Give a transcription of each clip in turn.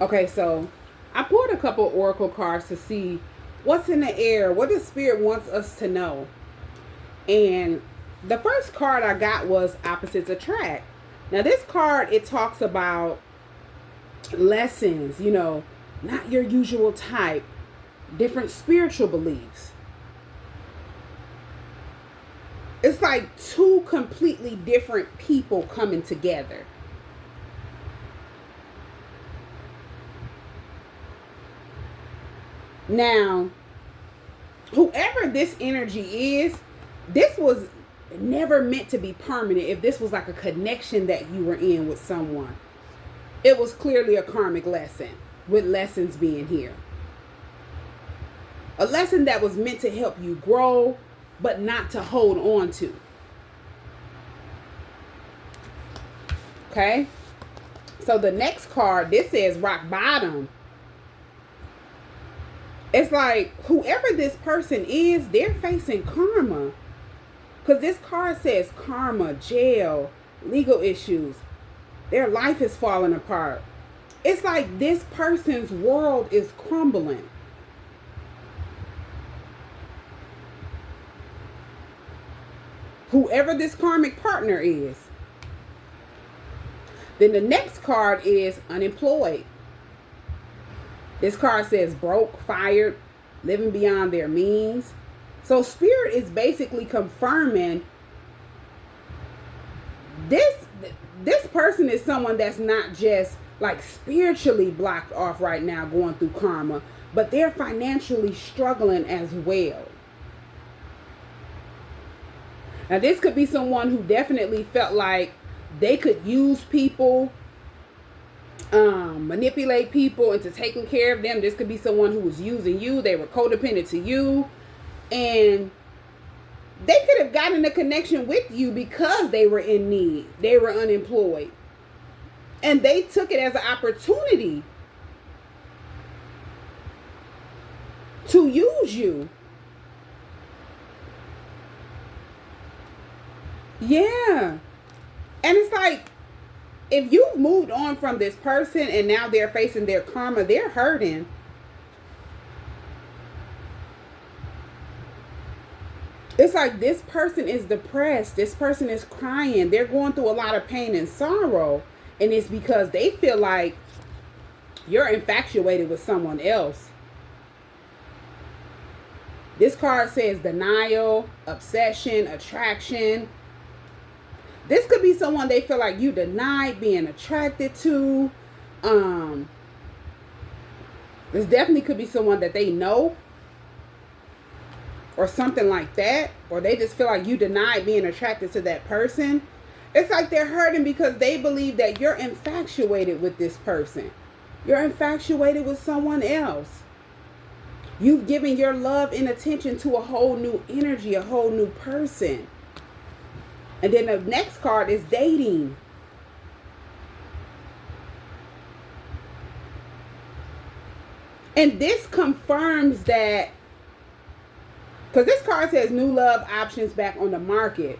Okay, so I pulled a couple oracle cards to see what's in the air, what the spirit wants us to know. And the first card I got was opposites attract. Now this card, it talks about lessons, not your usual type, different spiritual beliefs. It's like two completely different people coming together. Now, whoever this energy is, this was never meant to be permanent. If this was like a connection that you were in with someone, it was clearly a karmic lesson, with lessons being here. A lesson that was meant to help you grow, but not to hold on to. Okay? So the next card, this says rock bottom. It's like whoever this person is, they're facing karma. Because this card says karma, jail, legal issues. Their life is falling apart. It's like this person's world is crumbling. Whoever this karmic partner is. Then the next card is unemployed. This card says broke, fired, living beyond their means. So spirit is basically confirming this person is someone that's not just like spiritually blocked off right now going through karma, but they're financially struggling as well. Now this could be someone who definitely felt like they could use people, manipulate people into taking care of them. This could be someone who was using you. They were codependent to you. And they could have gotten a connection with you because they were in need. They were unemployed. And they took it as an opportunity to use you. Yeah. And it's like, if you've moved on from this person and now they're facing their karma, they're hurting. It's like this person is depressed. This person is crying. They're going through a lot of pain and sorrow. And it's because they feel like you're infatuated with someone else. This card says denial, obsession, attraction. This could be someone they feel like you denied being attracted to. This definitely could be someone that they know, or something like that. Or they just feel like you denied being attracted to that person. It's like they're hurting because they believe that you're infatuated with this person. You're infatuated with someone else. You've given your love and attention to a whole new energy, a whole new person. And then the next card is dating. And this confirms that, because this card says new love options back on the market.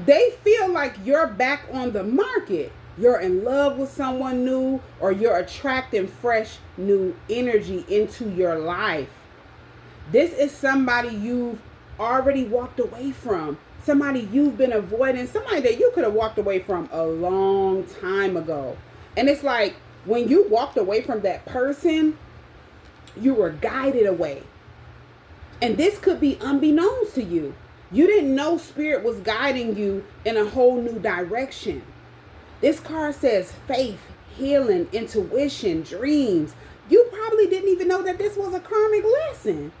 They feel like you're back on the market. You're in love with someone new, or you're attracting fresh new energy into your life. This is somebody you've already walked away from. Somebody you've been avoiding. Somebody that you could have walked away from a long time ago. And it's like when you walked away from that person, you were guided away. And this could be unbeknownst to you. You didn't know spirit was guiding you in a whole new direction. This card says faith, healing, intuition, dreams. You probably didn't even know that this was a karmic lesson.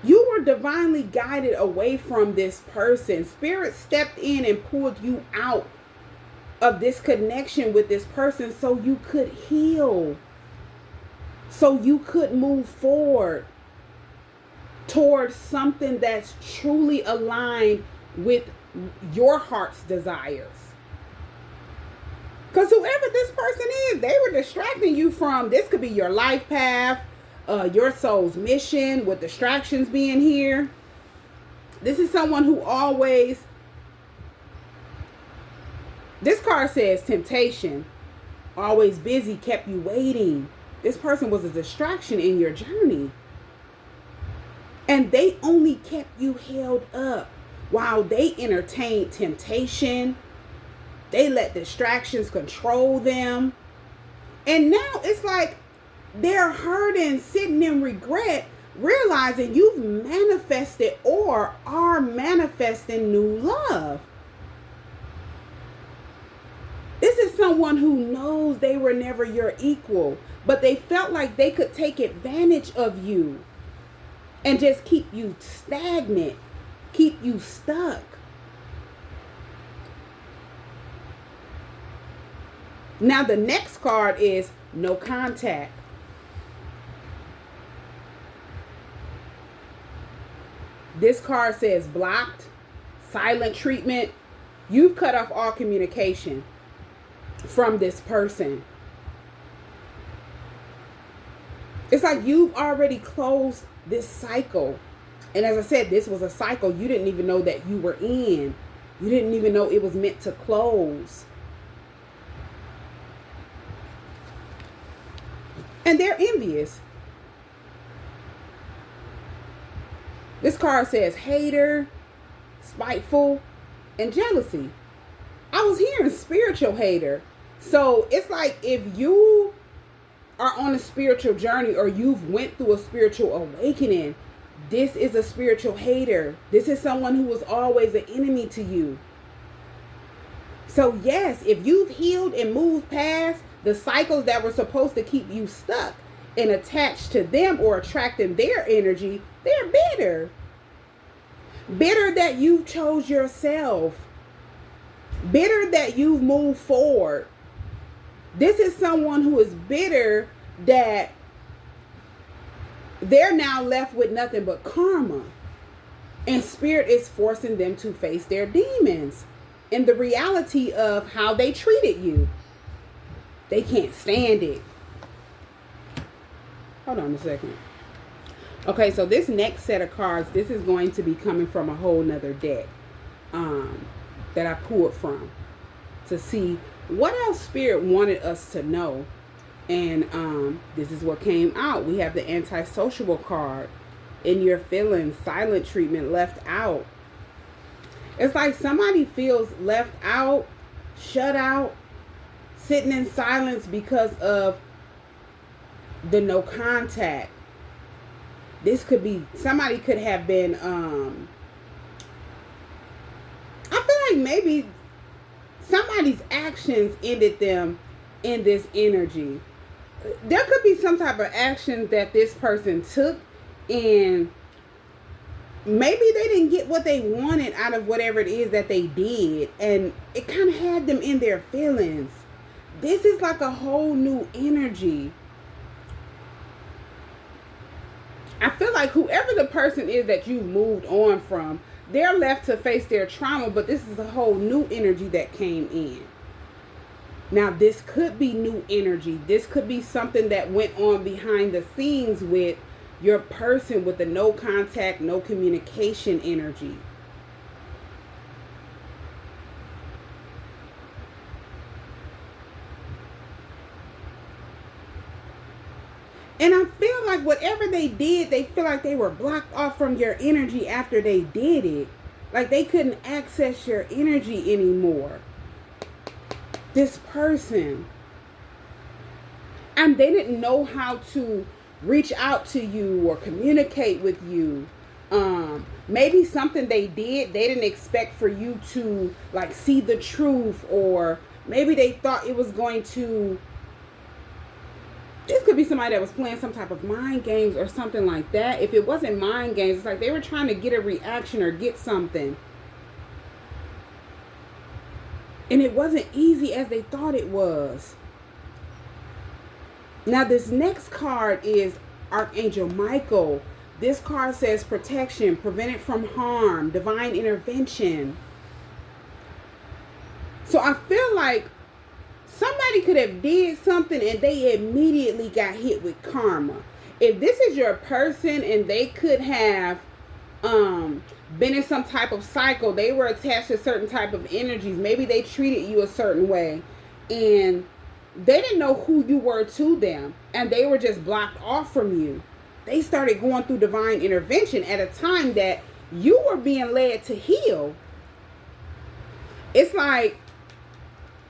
You were divinely guided away from this person. Spirit stepped in and pulled you out of this connection with this person so you could heal. So you could move forward towards something that's truly aligned with your heart's desires. Because whoever this person is, they were distracting you from, this could be your life path, your soul's mission, with distractions being here. This is someone who always This card says temptation, always busy, kept you waiting. This person was a distraction in your journey. And they only kept you held up while they entertained temptation. They let distractions control them. And now it's like they're hurting, sitting in regret, realizing you've manifested or are manifesting new love. This is someone who knows they were never your equal, but they felt like they could take advantage of you and just keep you stagnant, keep you stuck. Now the next card is no contact. This card says blocked, silent treatment. You've cut off all communication from this person. It's like you've already closed this cycle. And as I said, this was a cycle you didn't even know that you were in. You didn't even know it was meant to close. And they're envious. This card says hater, spiteful, and jealousy. I was hearing spiritual hater. So it's like if you are on a spiritual journey or you've went through a spiritual awakening, this is a spiritual hater. This is someone who was always an enemy to you. So yes, if you've healed and moved past the cycles that were supposed to keep you stuck and attached to them or attracting their energy, they're bitter. Bitter that you chose yourself. Bitter that you've moved forward. This is someone who is bitter that they're now left with nothing but karma. And spirit is forcing them to face their demons and the reality of how they treated you. They can't stand it. Hold on a second. Okay, so this next set of cards, this is going to be coming from a whole nother deck that I pulled from to see what else Spirit wanted us to know. And this is what came out. We have the antisocial card. In your feelings, silent treatment, left out. It's like somebody feels left out, shut out, sitting in silence because of the no contact. This could be, somebody could have been, I feel like maybe somebody's actions ended them in this energy. There could be some type of action that this person took and maybe they didn't get what they wanted out of whatever it is that they did. And it kind of had them in their feelings. This is like a whole new energy. I feel like whoever the person is that you've moved on from, they're left to face their trauma, but this is a whole new energy that came in. Now, this could be new energy. This could be something that went on behind the scenes with your person with the no contact, no communication energy. And I feel like whatever they did, they feel like they were blocked off from your energy after they did it. Like they couldn't access your energy anymore. This person. And they didn't know how to reach out to you or communicate with you. Maybe something they did, they didn't expect for you to like see the truth, or maybe they thought it was going to. This could be somebody that was playing some type of mind games or something like that. If it wasn't mind games, it's like they were trying to get a reaction or get something. And it wasn't easy as they thought it was. Now this next card is Archangel Michael. This card says protection, prevented from harm, divine intervention. So I feel like somebody could have did something and they immediately got hit with karma. If this is your person and they could have been in some type of cycle. They were attached to certain type of energies. Maybe they treated you a certain way, and they didn't know who you were to them, and they were just blocked off from you. They started going through divine intervention at a time that you were being led to heal. It's like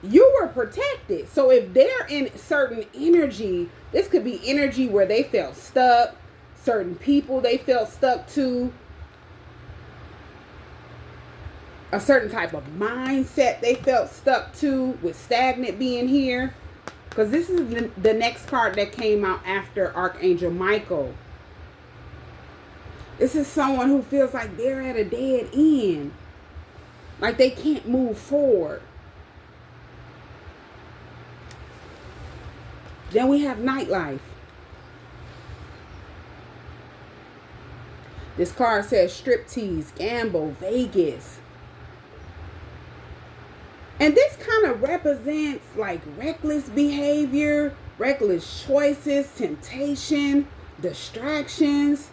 you were protected. So if they're in certain energy, this could be energy where they felt stuck, certain people they felt stuck to, a certain type of mindset they felt stuck to, with stagnant being here. Because this is the next card that came out after Archangel Michael. This is someone who feels like they're at a dead end. Like they can't move forward. Then we have nightlife. This card says striptease, gamble, Vegas. And this kind of represents like reckless behavior, reckless choices, temptation, distractions,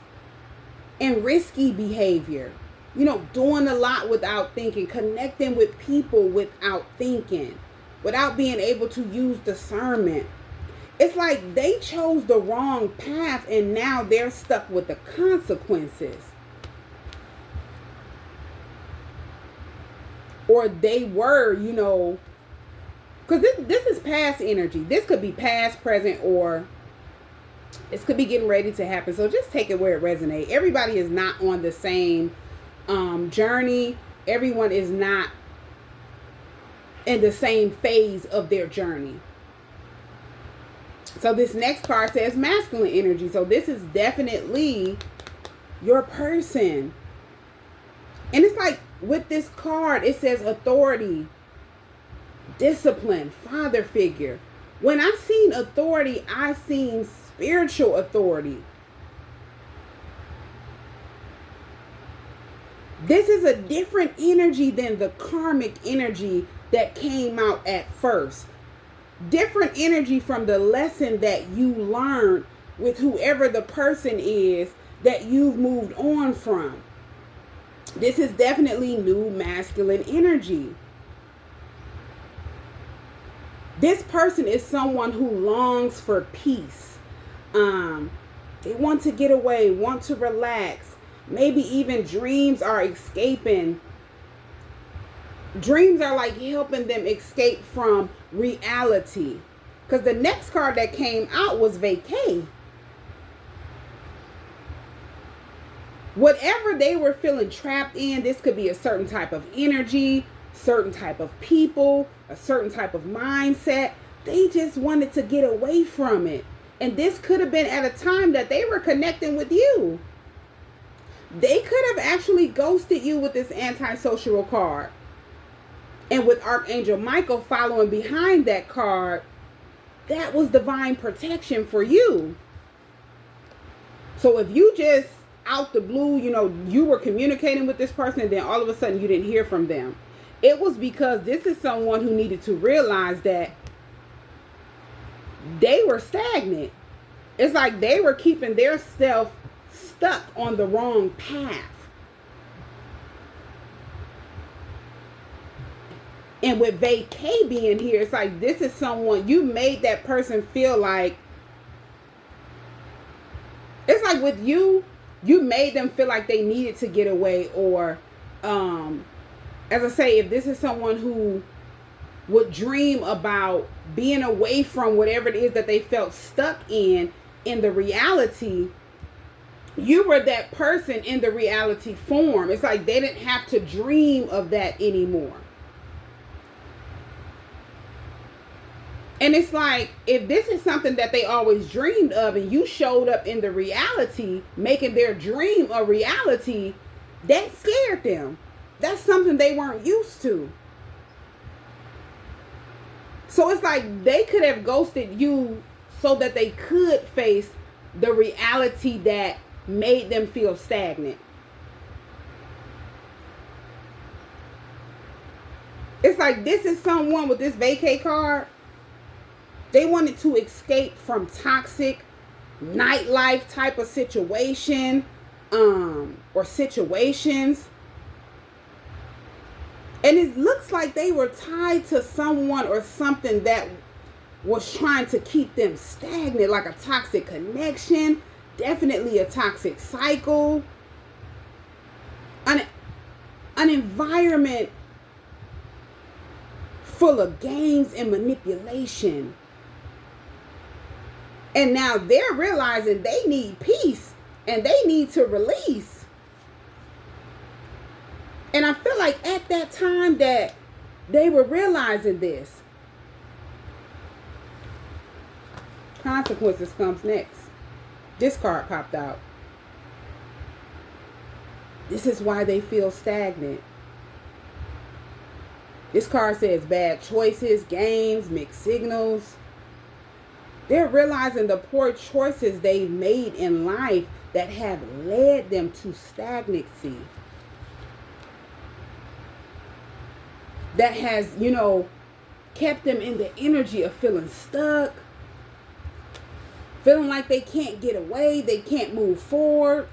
and risky behavior. You know, doing a lot without thinking, connecting with people without thinking, without being able to use discernment. It's like they chose the wrong path and now they're stuck with the consequences. Or they were, you know, because this is past energy. This could be past, present, or this could be getting ready to happen. So just take it where it resonates. Everybody is not on the same journey. Everyone is not in the same phase of their journey. So this next card says masculine energy. So this is definitely your person. And it's like with this card, it says authority, discipline, father figure. When I seen authority, I seen spiritual authority. This is a different energy than the karmic energy that came out at first. Different energy from the lesson that you learned with whoever the person is that you've moved on from. This is definitely new masculine energy. This person is someone who longs for peace. They want to get away, want to relax. Maybe even dreams are escaping. Dreams are like helping them escape from reality. Because the next card that came out was vacay. Whatever they were feeling trapped in, this could be a certain type of energy, certain type of people, a certain type of mindset. They just wanted to get away from it. And this could have been at a time that they were connecting with you. They could have actually ghosted you with this antisocial card. And with Archangel Michael following behind that card, that was divine protection for you. So if you just out the blue, you know, you were communicating with this person and then all of a sudden you didn't hear from them, it was because this is someone who needed to realize that they were stagnant. It's like they were keeping their self stuck on the wrong path. And with vacay being here, it's like this is someone, you made that person feel like, it's like with you, you made them feel like they needed to get away. Or as I say, if this is someone who would dream about being away from whatever it is that they felt stuck in the reality, you were that person in the reality form. It's like they didn't have to dream of that anymore. And it's like, if this is something that they always dreamed of and you showed up in the reality, making their dream a reality, that scared them. That's something they weren't used to. So it's like they could have ghosted you so that they could face the reality that made them feel stagnant. It's like this is someone with this vacay card. They wanted to escape from toxic nightlife type of situation, or situations. And it looks like they were tied to someone or something that was trying to keep them stagnant, like a toxic connection, definitely a toxic cycle, an environment full of games and manipulation. And now they're realizing they need peace and they need to release. And I feel like at that time that they were realizing this, consequences comes next. This card popped out. This is why they feel stagnant. This card says bad choices, games, mixed signals. They're realizing the poor choices they've made in life that have led them to stagnancy. That has, kept them in the energy of feeling stuck, feeling like they can't get away, they can't move forward.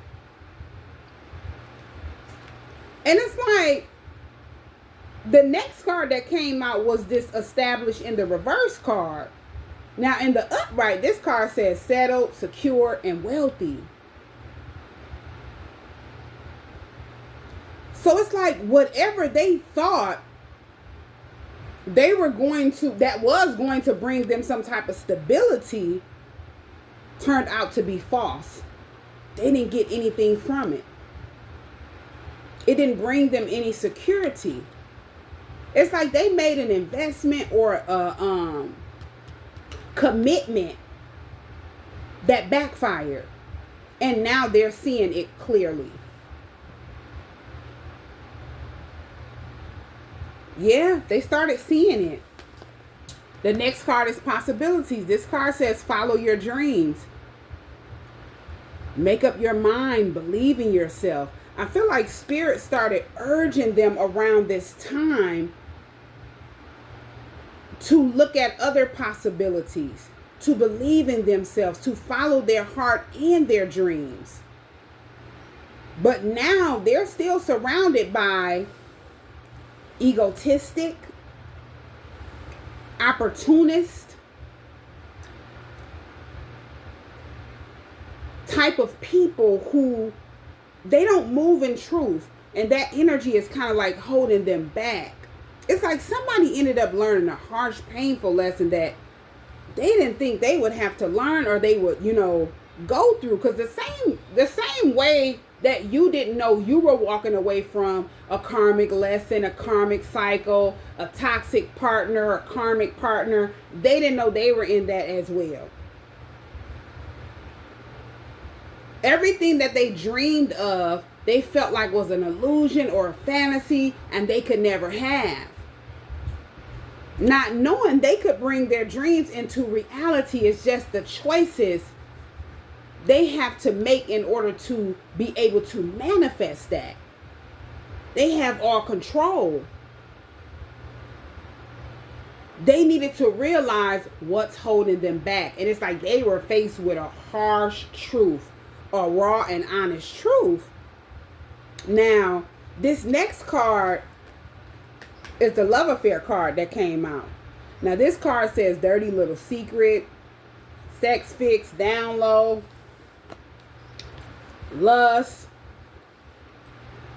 And it's like the next card that came out was this established in the reverse card. Now in the upright, this card says settled, secure, and wealthy. So it's like whatever they thought they were that was going to bring them some type of stability turned out to be false. They didn't get anything from it. It didn't bring them any security. It's like they made an investment or a commitment that backfired. And now they're seeing it clearly. Yeah, they started seeing it. The next card is possibilities. This card says follow your dreams. Make up your mind. Believe in yourself. I feel like Spirit started urging them around this time to look at other possibilities, to believe in themselves, to follow their heart and their dreams. But now they're still surrounded by egotistic, opportunist type of people who they don't move in truth, and that energy is kind of like holding them back. It's like somebody ended up learning a harsh, painful lesson that they didn't think they would have to learn or they would, go through. Because the same way that you didn't know you were walking away from a karmic lesson, a karmic cycle, a toxic partner, a karmic partner, they didn't know they were in that as well. Everything that they dreamed of, they felt like was an illusion or a fantasy, and they could never have. Not knowing they could bring their dreams into reality is just the choices they have to make in order to be able to manifest that. They have all control. They needed to realize what's holding them back. And it's like they were faced with a harsh truth, a raw and honest truth. Now, this next card is the love affair card that came out. Now, this card says dirty little secret, sex fix, down low, lust.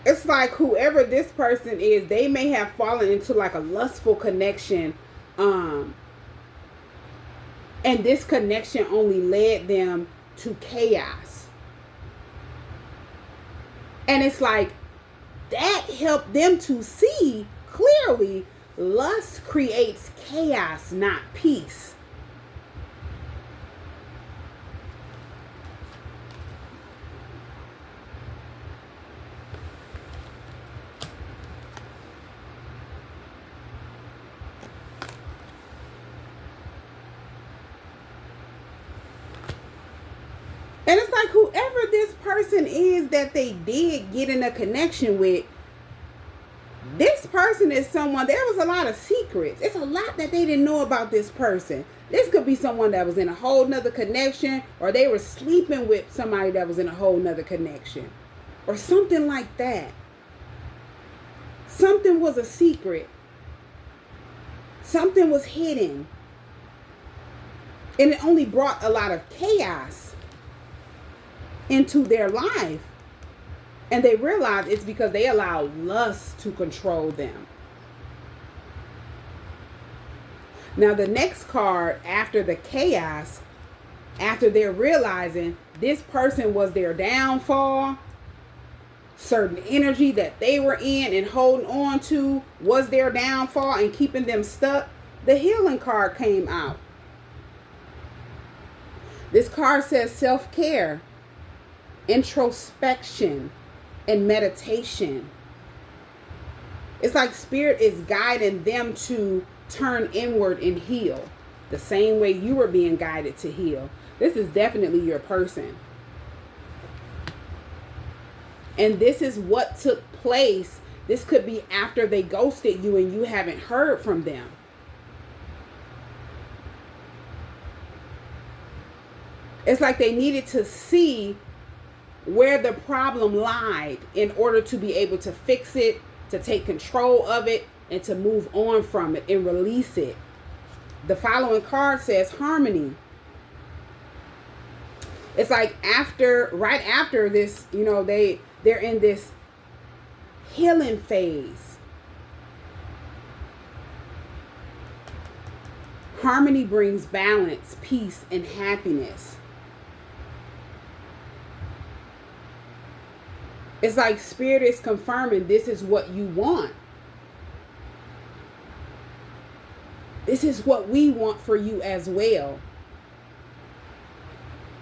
It's like whoever this person is, they may have fallen into like a lustful connection. And this connection only led them to chaos. And it's like that helped them to see clearly lust creates chaos, not peace. And it's like whoever this person is that they did get in a connection with, this person is someone, there was a lot of secrets. It's a lot that they didn't know about this person. This could be someone that was in a whole nother connection, or they were sleeping with somebody that was in a whole nother connection, or something like that. Something was a secret. Something was hidden. And it only brought a lot of chaos into their life. And they realized it's because they allowed lust to control them. Now, the next card after the chaos, after they're realizing this person was their downfall, certain energy that they were in and holding on to was their downfall and keeping them stuck, the healing card came out. This card says self-care, introspection, and meditation. It's like spirit is guiding them to turn inward and heal the same way you were being guided to heal. This is definitely your person. And this is what took place. This could be after they ghosted you and you haven't heard from them. It's like they needed to see where the problem lied in order to be able to fix it, to take control of it, and to move on from it and release it. The following card says harmony. It's like right after this, they're in this healing phase. Harmony brings balance, peace, and happiness. It's like spirit is confirming this is what you want. This is what we want for you as well.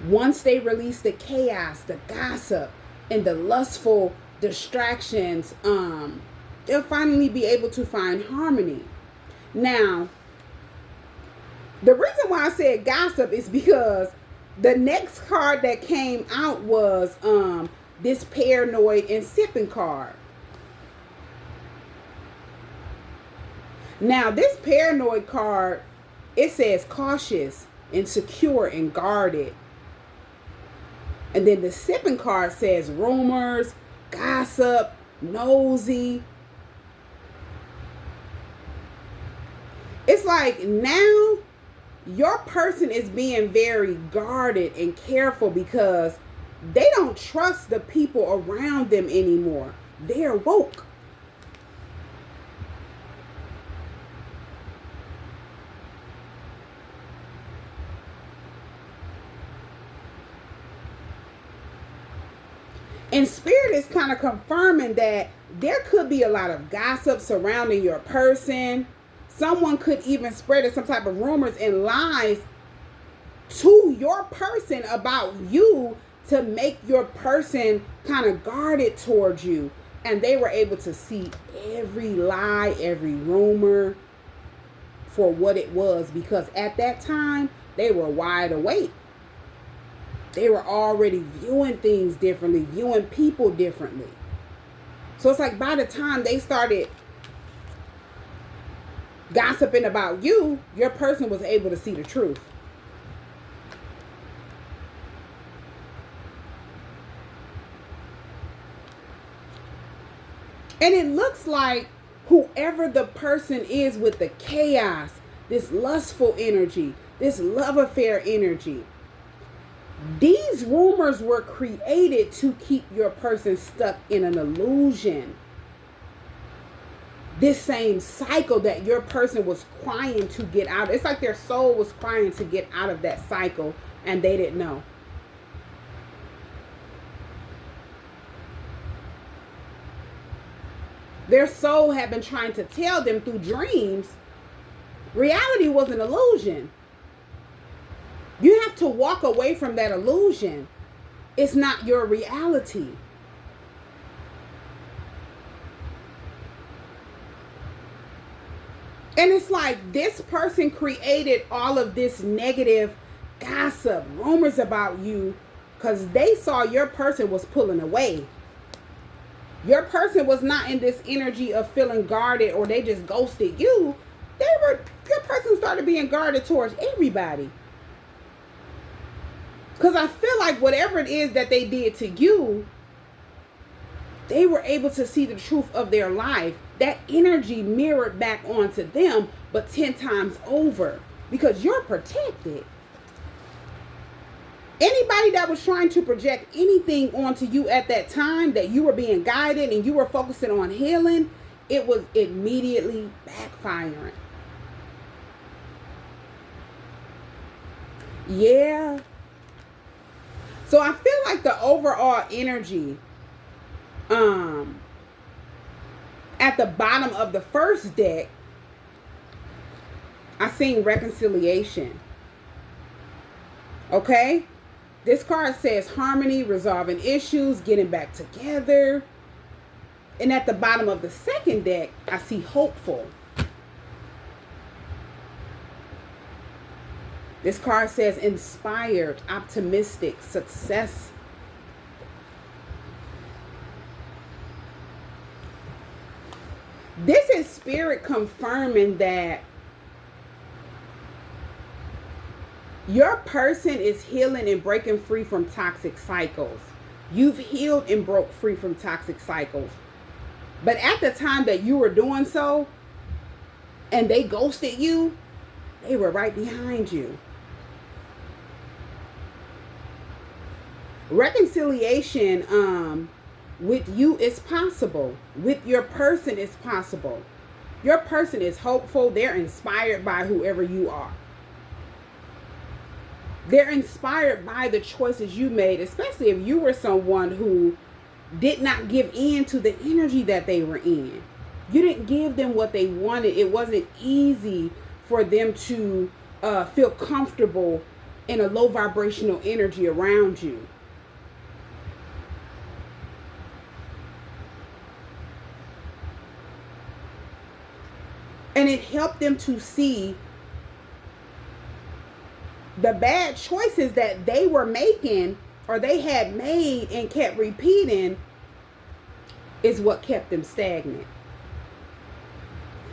Once they release the chaos, the gossip, and the lustful distractions, they'll finally be able to find harmony. Now, the reason why I said gossip is because the next card that came out was this paranoid and sipping card. Now, this paranoid card, it says cautious, insecure, and guarded. And then the sipping card says rumors, gossip, nosy. It's like now your person is being very guarded and careful because they don't trust the people around them anymore. They're woke. And spirit is kind of confirming that there could be a lot of gossip surrounding your person. Someone could even spread some type of rumors and lies to your person about you to make your person kind of guarded towards you. And they were able to see every lie, every rumor for what it was, because at that time they were wide awake. They were already viewing things differently, viewing people differently. So it's like by the time they started gossiping about you, your person was able to see the truth. And it looks like whoever the person is with the chaos, this lustful energy, this love affair energy, these rumors were created to keep your person stuck in an illusion. This same cycle that your person was crying to get out. It's like their soul was crying to get out of that cycle and they didn't know. Their soul had been trying to tell them through dreams, reality was an illusion. You have to walk away from that illusion. It's not your reality. And it's like this person created all of this negative gossip, rumors about you, because they saw your person was pulling away. Your person was not in this energy of feeling guarded, or they just ghosted you. Your person started being guarded towards everybody. Because I feel like whatever it is that they did to you, they were able to see the truth of their life. that energy mirrored back onto them, but 10 times over, because you're protected. Anybody that was trying to project anything onto you at that time, that you were being guided and you were focusing on healing, it was immediately backfiring. Yeah. So I feel like the overall energy at the bottom of the first deck, I seen reconciliation. Okay? This card says harmony, resolving issues, getting back together. And at the bottom of the second deck, I see hopeful. This card says inspired, optimistic, success. This is spirit confirming that your person is healing and breaking free from toxic cycles. You've healed and broke free from toxic cycles. But at the time that you were doing so, and they ghosted you, they were right behind you. Reconciliation with you is possible. With your person is possible. Your person is hopeful. They're inspired by whoever you are. They're inspired by the choices you made, especially if you were someone who did not give in to the energy that they were in. You didn't give them what they wanted. It wasn't easy for them to feel comfortable in a low vibrational energy around you. And it helped them to see the bad choices that they were making, or they had made and kept repeating, is what kept them stagnant.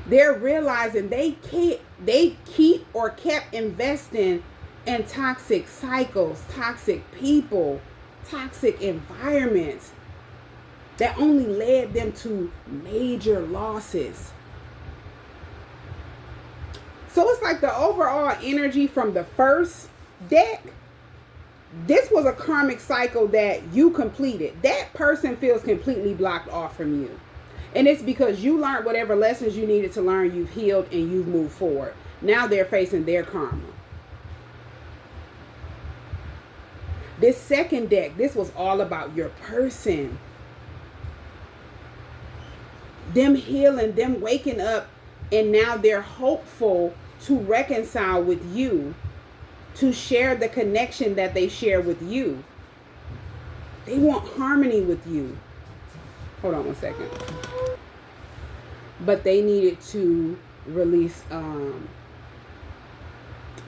They're realizing they keep or kept investing in toxic cycles, toxic people, toxic environments that only led them to major losses. So it's like the overall energy from the first deck, this was a karmic cycle that you completed. That person feels completely blocked off from you. And it's because you learned whatever lessons you needed to learn, you've healed, and you've moved forward. Now they're facing their karma. This second deck, this was all about your person. Them healing, them waking up, and now they're hopeful to reconcile with you, to share the connection that they share with you. They want harmony with you. Hold on one second. But they needed to release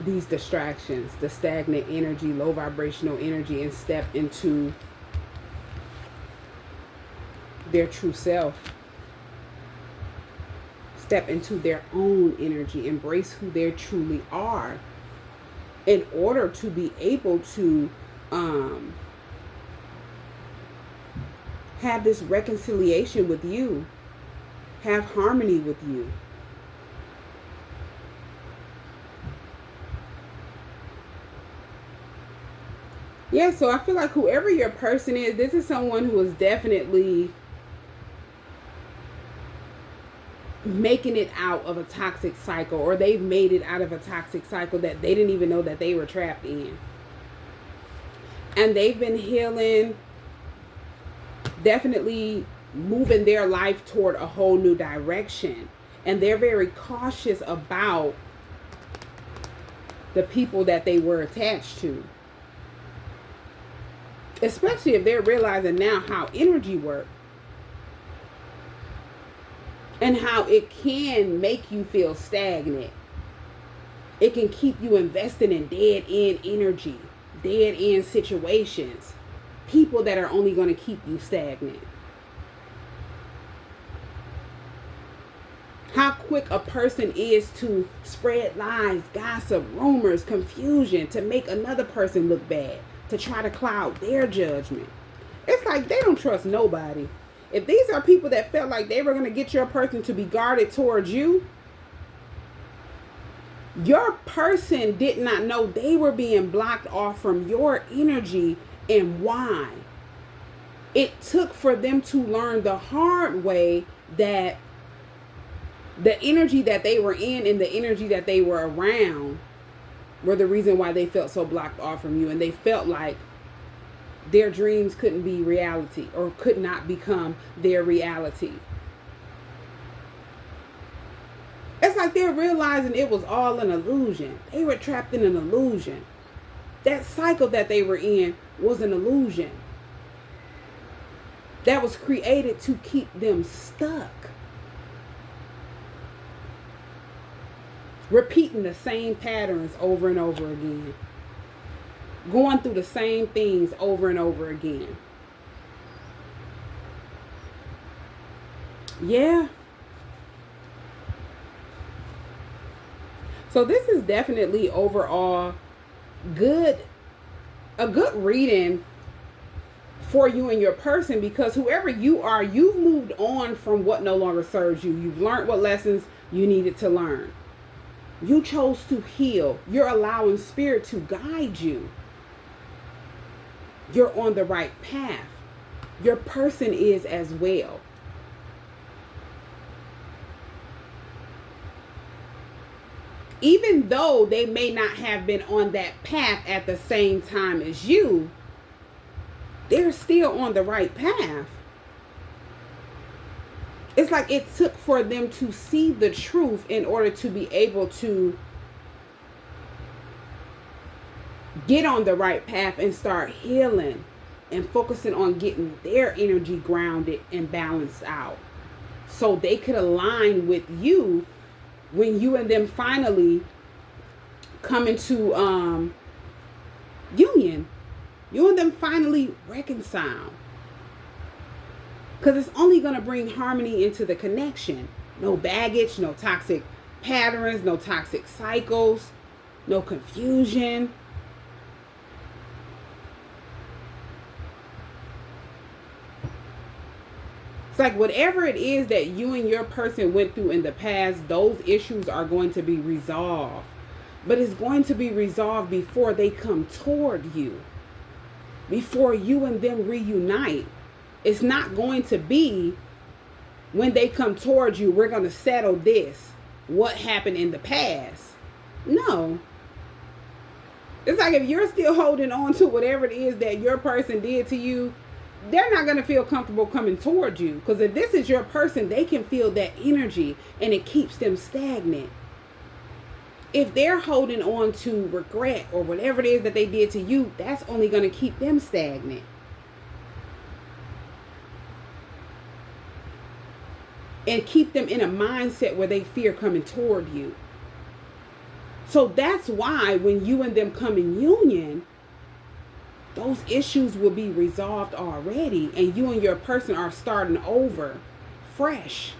these distractions, the stagnant energy, low vibrational energy, and step into their true self. Step into their own energy, embrace who they truly are, in order to be able to have this reconciliation with you, have harmony with you. Yeah, so I feel like whoever your person is, this is someone who is definitely making it out of a toxic cycle, or they've made it out of a toxic cycle that they didn't even know that they were trapped in. And they've been healing, definitely moving their life toward a whole new direction. And they're very cautious about the people that they were attached to. Especially if they're realizing now how energy works. And how it can make you feel stagnant. It can keep you investing in dead-end energy, dead-end situations. People that are only going to keep you stagnant. How quick a person is to spread lies, gossip, rumors, confusion, to make another person look bad, to try to cloud their judgment. It's like they don't trust nobody. If these are people that felt like they were going to get your person to be guarded towards you, your person did not know they were being blocked off from your energy and why. It took for them to learn the hard way that the energy that they were in and the energy that they were around were the reason why they felt so blocked off from you. And they felt like their dreams couldn't be reality or could not become their reality. It's like they're realizing it was all an illusion. They were trapped in an illusion. That cycle that they were in was an illusion that was created to keep them stuck. Repeating the same patterns over and over again. Going through the same things over and over again. Yeah. So this is definitely overall a good reading for you and your person, because whoever you are, you've moved on from what no longer serves you. You've learned what lessons you needed to learn. You chose to heal. You're allowing spirit to guide you. You're on the right path. Your person is as well. Even though they may not have been on that path at the same time as you, they're still on the right path. It's like it took for them to see the truth in order to be able to get on the right path and start healing and focusing on getting their energy grounded and balanced out, so they could align with you when you and them finally come into union. You and them finally reconcile. Because it's only going to bring harmony into the connection. No baggage, no toxic patterns, no toxic cycles, no confusion. It's like whatever it is that you and your person went through in the past, those issues are going to be resolved. But it's going to be resolved before they come toward you. Before you and them reunite. It's not going to be when they come towards you, we're going to settle this. What happened in the past? No. It's like if you're still holding on to whatever it is that your person did to you, they're not going to feel comfortable coming towards you. Because if this is your person, they can feel that energy and it keeps them stagnant. If they're holding on to regret or whatever it is that they did to you, that's only going to keep them stagnant. And keep them in a mindset where they fear coming toward you. So that's why when you and them come in union, those issues will be resolved already. And you and your person are starting over fresh.